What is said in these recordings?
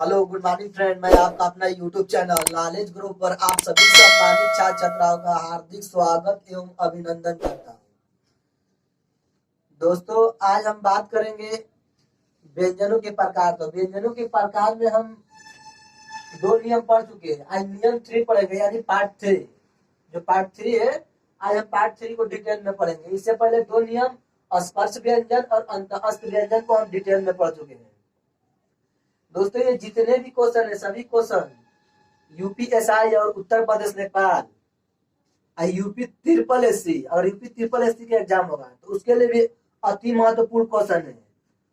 Hello good morning friend, मैं आपका अपना यूट्यूब चैनल नॉलेज ग्रुप पर आप सभी सम्मानित छात्र छात्राओं का हार्दिक स्वागत एवं अभिनंदन करता हूँ। दोस्तों, आज हम बात करेंगे व्यंजनों के प्रकार। तो व्यंजनों के प्रकार में हम दो नियम पढ़ चुके हैं। आज नियम 3 पढ़ेंगे, यानी पार्ट 3। जो पार्ट 3 है, आज हम पार्ट 3 को डिटेल में पढ़ेंगे। इससे पहले दो नियम स्पर्श व्यंजन और अंतःस्थ व्यंजन को हम डिटेल में पढ़ चुके हैं। दोस्तों, ये जितने भी क्वेश्चन है, सभी क्वेश्चन यूपीएसआई और Uttar Pradesh Nepal UP triple SC और यूपी ट्रिपल एससी के एग्जाम होगा, तो उसके लिए भी अति महत्वपूर्ण क्वेश्चन है।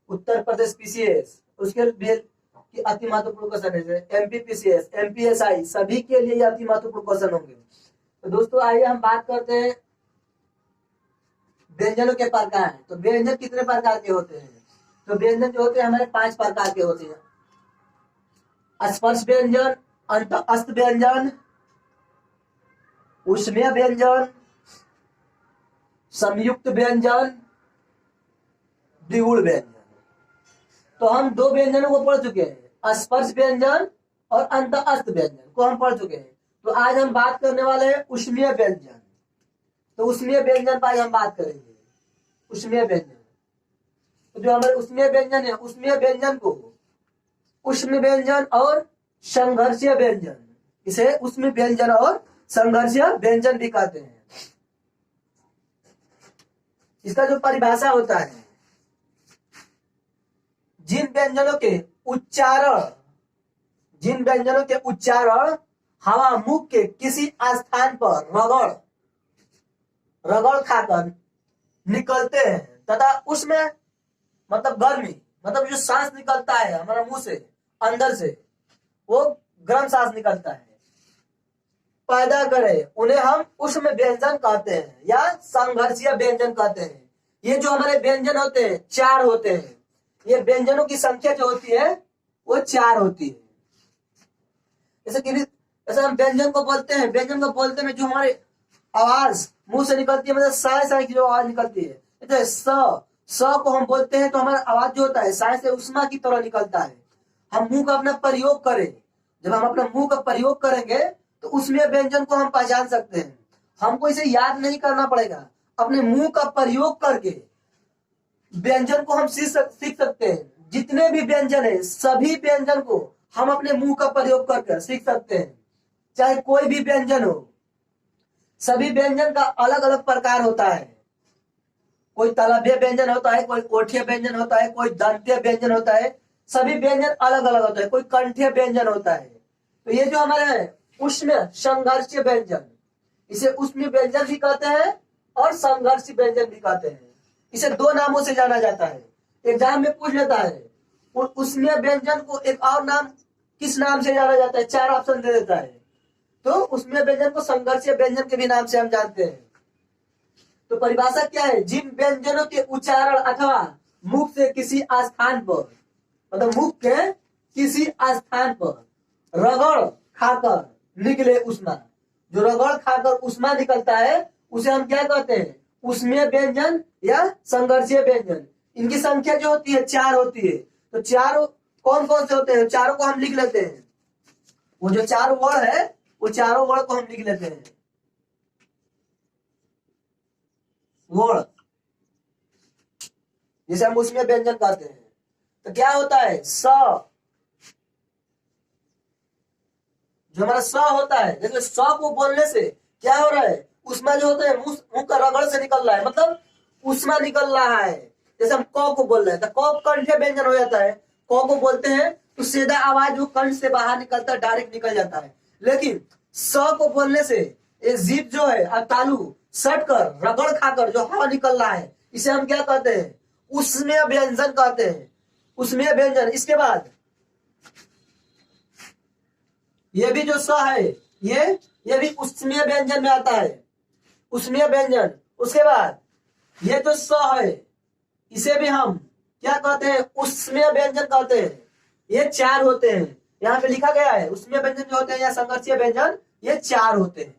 उत्तर प्रदेश पीसीएस, उसके लिए भी अति महत्वपूर्ण क्वेश्चन है। एमपी पीसीएस, एमपीएसआई, सभी के लिए अति महत्वपूर्ण क्वेश्चन होंगे। तो दोस्तों, आइए हम बात करते हैं व्यंजनों के प्रकार। तो व्यंजन कितने प्रकार के होते हैं? तो व्यंजन जो होते हैं हमारे 5 प्रकार के होते हैं। स्पर्श व्यंजन, अंतःस्थ व्यंजन, ऊष्मीय व्यंजन, संयुक्त व्यंजन, द्विगुण व्यंजन। तो हम दो व्यंजनों को पढ़ चुके हैं, स्पर्श व्यंजन और अंतःस्थ व्यंजन को हम पढ़ चुके हैं। तो आज हम बात करने वाले हैं ऊष्मीय व्यंजन। तो ऊष्मीय व्यंजन पर आज हम बात करेंगे। ऊष्मीय व्यंजन, तो जो हमारे ऊष्मीय व्यंजन है, ऊष्मीय व्यंजन को ऊष्म व्यंजन और संघर्षीय व्यंजन, इसे ऊष्म व्यंजन और संघर्षीय व्यंजन भी कहते हैं। इसका जो परिभाषा होता है, जिन व्यंजनों के उच्चारण हवा मुख के किसी स्थान पर रगड़ खाकर निकलते हैं तथा उसमें मतलब गर्मी, मतलब जो सांस निकलता है हमारा मुंह से अंदर से, वो गर्म सांस निकलता है, पैदा करे, उन्हें हम ऊष्म व्यंजन कहते हैं या संघर्षीय व्यंजन कहते हैं। ये जो हमारे व्यंजन होते हैं 4 होते हैं। ये व्यंजनों की संख्या जो होती है वो 4 होती है। जैसे हम व्यंजन को बोलते हैं, व्यंजन को बोलते में जो हमारी आवाज मुंह से निकलती है, मतलब साय की जो आवाज निकलती है, जैसे स को हम बोलते हैं, तो हमारा आवाज जो होता है साय से उष्मा की तरह निकलता है। हम मुंह का अपना प्रयोग करें, जब हम अपना मुंह का प्रयोग करेंगे तो उसमें व्यंजन को हम पहचान सकते हैं। हमको इसे याद नहीं करना पड़ेगा, अपने मुंह का प्रयोग करके व्यंजन को हम सीख सकते हैं। जितने भी व्यंजन है, सभी व्यंजन को हम अपने मुंह का प्रयोग करके सीख सकते हैं, चाहे कोई भी व्यंजन हो। सभी व्यंजन का अलग अलग प्रकार होता है। कोई तलव्य व्यंजन होता है, कोई ओठीय व्यंजन होता है, कोई दंतीय व्यंजन होता है। सभी व्यंजन अलग अलग होता है। कोई कंठीय व्यंजन होता है। तो ये जो हमारे है ऊष्म संघर्षीय व्यंजन, इसे ऊष्म व्यंजन भी कहते हैं और संघर्षीय व्यंजन भी कहते हैं। इसे 2 नामों से जाना जाता है। एग्जाम में पूछ लेता है ऊष्मीय व्यंजन को एक और नाम किस नाम से जाना जाता है, 4 ऑप्शन दे देता है। तो ऊष्मीय व्यंजन को संघर्षीय व्यंजन के भी नाम से हम जानते हैं। तो परिभाषा क्या है? जिन व्यंजनों के उच्चारण अथवा मुख से किसी स्थान पर, मतलब मुख के किसी स्थान पर रगड़ खाकर निकले उष्मा, जो रगड़ खाकर उष्मा निकलता है, उसे हम क्या कहते हैं? ऊष्मीय व्यंजन या संघर्षीय व्यंजन। इनकी संख्या जो होती है 4 होती है। तो 4 कौन कौन से होते हैं? चारों को हम लिख लेते हैं। वो जो 4 वर्ड है, वो चारों वर्ड को हम लिख लेते हैं। वर्ड जिसे हम ऊष्मीय व्यंजन कहते हैं। तो क्या होता है? स, जो हमारा स होता है, देखो स को बोलने से क्या हो रहा है? उष्मा जो होता है मुंह का रगड़ से निकल रहा है, मतलब उष्मा निकल रहा है। जैसे हम क को बोल रहे हैं, तो क कंठ व्यंजन हो जाता है। क को बोलते हैं तो सीधा आवाज वो कंठ से बाहर निकलता है, डायरेक्ट निकल जाता है। लेकिन स को बोलने से ये जीभ जो है अब तालू सट कर रगड़ खाकर जो हवा निकल रहा है, इसे हम क्या कहते हैं? ऊष्मीय व्यंजन कहते हैं। ऊष्मीय व्यंजन। इसके बाद ये भी जो स है, ये भी ऊष्मीय व्यंजन में आता है। ऊष्मीय व्यंजन। उसके बाद ये जो स है, इसे भी हम क्या कहते हैं? ऊष्मीय व्यंजन कहते हैं। ये 4 होते हैं, यहाँ पे लिखा गया है। ऊष्मीय व्यंजन जो होते हैं या संघर्षीय व्यंजन, ये 4 होते हैं।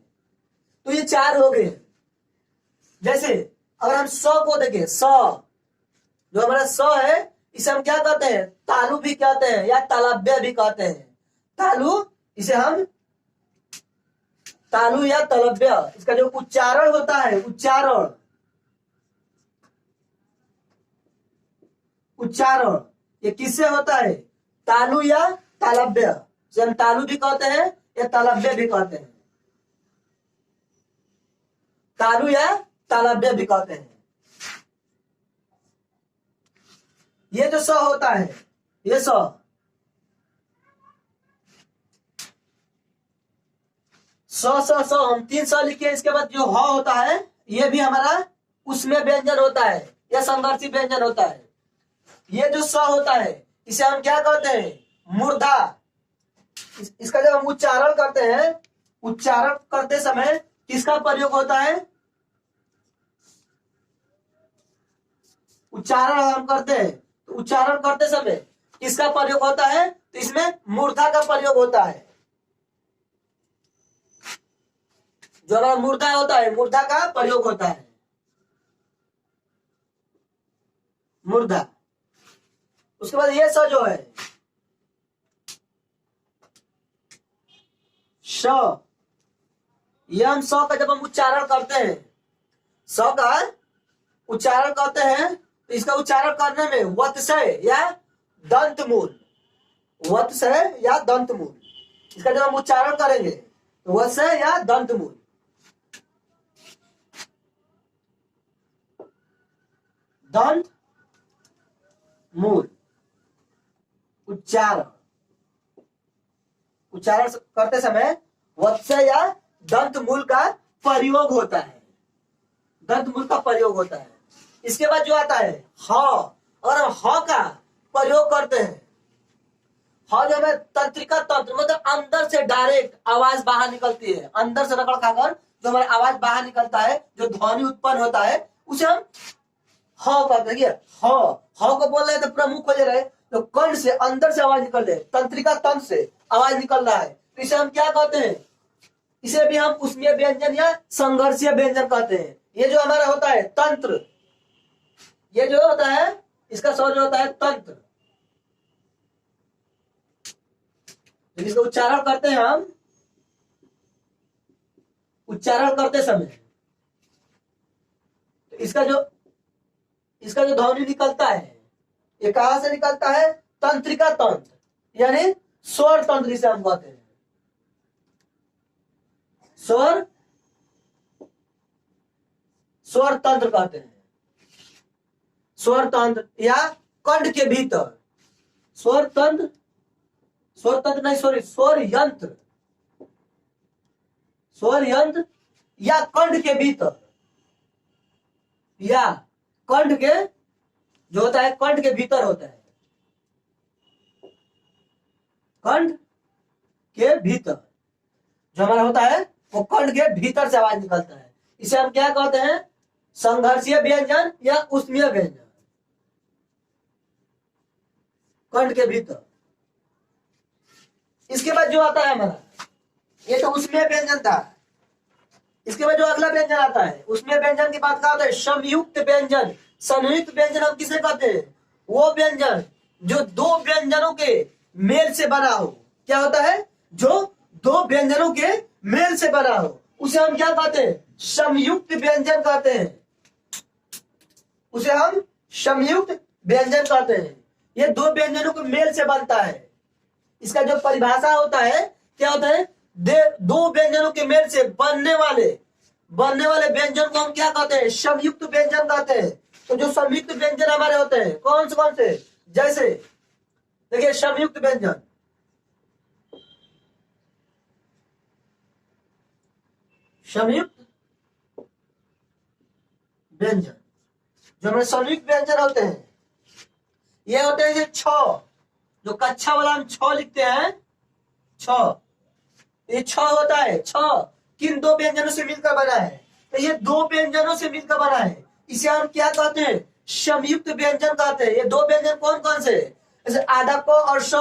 तो ये 4 हो गए। जैसे अगर हम स को देखें, स जो हमारा स है, इसे हम क्या कहते हैं? तालु भी कहते हैं या तालव्य भी कहते हैं। तालु, इसे हम तालु या तालव्य, इसका जो उच्चारण होता है, उच्चारण उच्चारण ये किससे होता है? तालु या तालव्य। इसे हम तालु भी कहते हैं या तालव्य भी कहते हैं। तालु या तालव्य भी कहते हैं। ये जो स होता है, ये स हम 3 स लिखे। इसके बाद जो ह होता है, ये भी हमारा उसमें व्यंजन होता है या संघर्षी व्यंजन होता है। ये जो स होता है, इसे हम क्या कहते हैं? मूर्धा। इसका जब हम उच्चारण करते हैं, उच्चारण करते समय किसका प्रयोग होता है? उच्चारण हम करते हैं तो उच्चारण करते समय किसका प्रयोग होता है? तो इसमें मूर्धा का प्रयोग होता है। जो हमारा मूर्धा होता है, मूर्धा का प्रयोग होता है। मूर्धा। उसके बाद ये स जो है, श, ये हम स का जब हम उच्चारण करते हैं, स का उच्चारण करते हैं तो इसका उच्चारण करने में वत्सय या दंतमूल, वत्सय या दंतमूल, इसका जब हम उच्चारण करेंगे तो वत्सय या दंतमूल। दंत मूल उच्चारण, उच्चारण करते समय वत्सय या दंत मूल का प्रयोग होता है। दंत मूल का प्रयोग होता है। इसके बाद जो आता है ह, और हम ह का प्रयोग करते हैं। ह जो हमें तंत्रिका तंत्र, मतलब अंदर से डायरेक्ट आवाज बाहर निकलती है, अंदर से रगड़ खाकर जो हमारी आवाज बाहर निकलता है, जो ध्वनि उत्पन्न होता है, उसे हम ह कहते हैं। ह को बोल रहे हैं तो प्रमुख हो रहे, तो कंठ से अंदर से आवाज निकल रही है, तंत्रिका तंत्र से आवाज निकल रहा है, तो इसे हम क्या कहते हैं? इसे भी हम उष्मीय व्यंजन या संघर्षीय व्यंजन कहते हैं। ये जो हमारा होता है तंत्र, ये जो होता है, इसका स्वर जो होता है तंत्र, जब इसका उच्चारण करते हैं हम, उच्चारण करते समय तो इसका जो ध्वनि निकलता है, ये कहां से निकलता है? तंत्रिका तंत्र यानी स्वर तंत्र, इसे हम कहते हैं स्वर तंत्र कहते हैं। स्वर तंत्र या कंठ के भीतर, स्वर तंत्र नहीं, सॉरी, स्वर यंत्र या कंठ के भीतर, या कंठ के जो होता है, कंठ के भीतर होता है, कंठ के भीतर जो हमारा होता है, वो कंठ के भीतर से आवाज निकलता है। इसे हम क्या कहते हैं? संघर्षीय व्यंजन या उष्मीय व्यंजन। कंठ के भीतर। इसके बाद जो आता है हमारा, ये तो उष्मीय व्यंजन था। इसके बाद जो अगला व्यंजन आता है, उष्मीय व्यंजन की बात क्या होता है? संयुक्त व्यंजन। संयुक्त व्यंजन हम किसे कहते हैं? वो व्यंजन जो दो व्यंजनों के मेल से बना हो। क्या होता है? जो दो व्यंजनों के मेल से बना हो, उसे हम क्या कहते हैं? संयुक्त व्यंजन कहते हैं। उसे हम संयुक्त व्यंजन कहते हैं। ये दो व्यंजनों के मेल से बनता है। इसका जो परिभाषा होता है, क्या होता है? दो व्यंजनों के मेल से बनने वाले व्यंजन को हम क्या कहते हैं? संयुक्त व्यंजन कहते हैं। तो जो संयुक्त व्यंजन हमारे होते हैं, कौन से? जैसे देखिए, संयुक्त व्यंजन, संयुक्त व्यंजन जो हमारे संयुक्त व्यंजन होते हैं, ये होते हैं छ, जो कक्षा वाला हम छ लिखते हैं, छ, ये छ होता है। छ किन दो व्यंजनों से मिलकर बना है? तो ये दो व्यंजनों से मिलकर बना है। इसे हम क्या कहते हैं? संयुक्त व्यंजन कहते हैं। ये दो व्यंजन कौन कौन से? जैसे आधा क और स,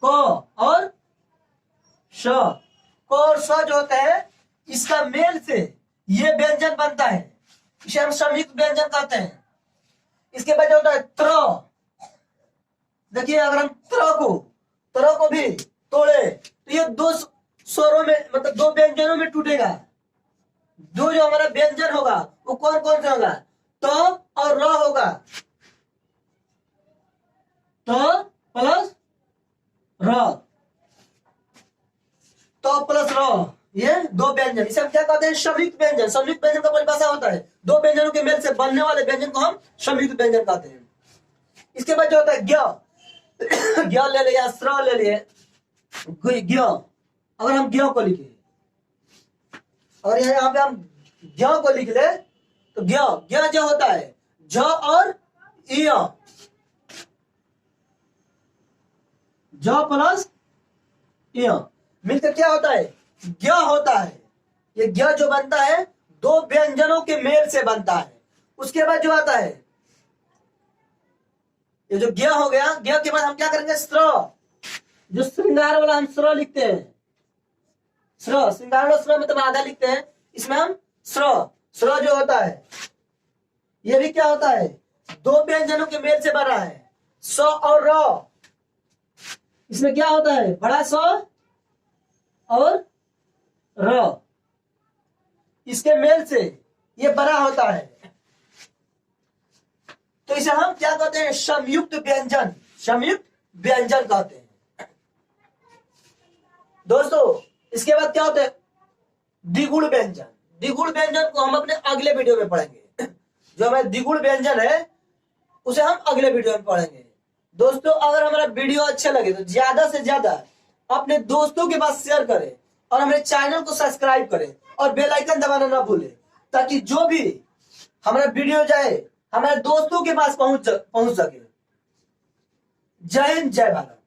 क और स, क और स जो होता है, इसका मेल से ये व्यंजन बनता है। इसे हम संयुक्त व्यंजन कहते हैं। इसके बाद जो होता है त्र। देखिए अगर हम त्र को भी तोड़े तो ये दो स्वरों में मतलब दो व्यंजनों में टूटेगा। दो जो हमारा व्यंजन होगा वो कौन कौन सा होगा? तो और र होगा। तो प्लस र, तो प्लस र, ये दो व्यंजन, इसे हम क्या कहते हैं? संयुक्त व्यंजन। संयुक्त व्यंजन का परिभाषा होता है दो व्यंजनों के मेल से बनने वाले व्यंजन को हम संयुक्त व्यंजन कहते हैं। इसके बाद जो होता है ज्ञ। ज्ञ ले लिया, स्र ले लिए, ज्ञ। अगर हम ज्ञ को लिखे, अगर यहाँ पे हम ज्ञ को लिख ले तो ज्ञ जो होता है ज और इ, ज प्लस इ मिलकर क्या होता है? ज्ञ होता है। ये ज्ञ जो बनता है दो व्यंजनों के मेल से बनता है। उसके बाद जो आता है ये जो ज्ञ हो गया, ज्ञ के बाद हम क्या करेंगे? स्र। जो श्रृंगार वाला हम स्र लिखते हैं, स्र, श्रृंगार वाला स्र मतलब आधा लिखते हैं, इसमें हम स्र जो होता है ये भी क्या होता है? दो व्यंजनों के मेल से बना है, स और र। इसमें क्या होता है? बड़ा स और र, इसके मेल से ये बड़ा होता है। तो इसे हम क्या कहते हैं? संयुक्त व्यंजन। संयुक्त व्यंजन कहते हैं दोस्तों। इसके बाद क्या होता है? द्विगुण व्यंजन। द्विगुण व्यंजन को हम अपने अगले वीडियो में पढ़ेंगे। जो हमारे द्विगुण व्यंजन है उसे हम अगले वीडियो में पढ़ेंगे। दोस्तों अगर हमारा वीडियो अच्छा लगे तो ज्यादा से ज्यादा अपने दोस्तों के पास शेयर करें और हमारे चैनल को सब्सक्राइब करें और बेल आइकन दबाना ना भूलें, ताकि जो भी हमारा वीडियो जाए हमारे दोस्तों के पास पहुंच सके। जय हिंद, जय भारत।